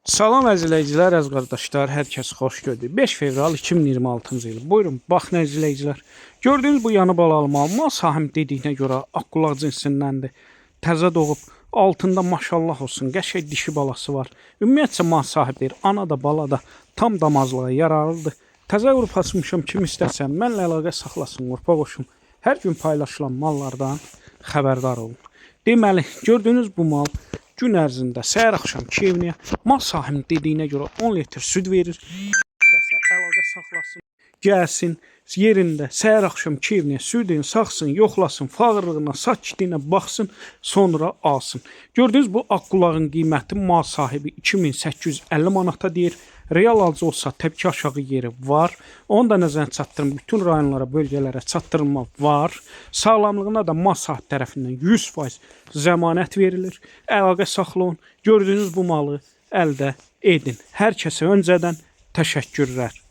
Salam əzizləyicilər, əziz qardaşlar, hər kəs xoş gördük. 5 fevral 2026-cı il. Buyurun, baxın əzizləyicilər. Gördüyünüz bu yanı balalı mal sahib dediyinə görə aqulaq cinsindəndir. Təzə doğub, altında maşallah olsun, qəşəng dişi balası var. Ümumiyyətcə mal sahibdir, ana da bala da tam damazlığa yararlıdır. Təzə qrup açmışam, kim istəsən, mənlə əlaqə saxlasın, qrupa qoşum. Hər gün paylaşılan mallardan xəbərdar olun. Deməli, gördüyünüz bu mal gün ərzində səhər axşam keyfiniyə mal sahibinin dediyinə görə 10 litr süd verir. İstəsə əlaqə saxlasın, gəlsin, yerində səhər axşam keyfiniyə südün saxsın, yoxlasın, fağırlığına, sakitliyinə baxsın, sonra alsın. Gördüyünüz bu aqulağın qiyməti mal sahibi 2850 manata deyir. Real alıcı olsa təbii ki aşağı yeri var. Onu da nəzərə çatdırın. Bütün rayonlara, bölgələrə çatdırılma var. Sağlamlığına da mal sahibi tərəfindən 100% zəmanət verilir. Əlaqə saxlayın. Gördüyünüz bu malı əldə edin. Hər kəsə öncədən təşəkkürlər.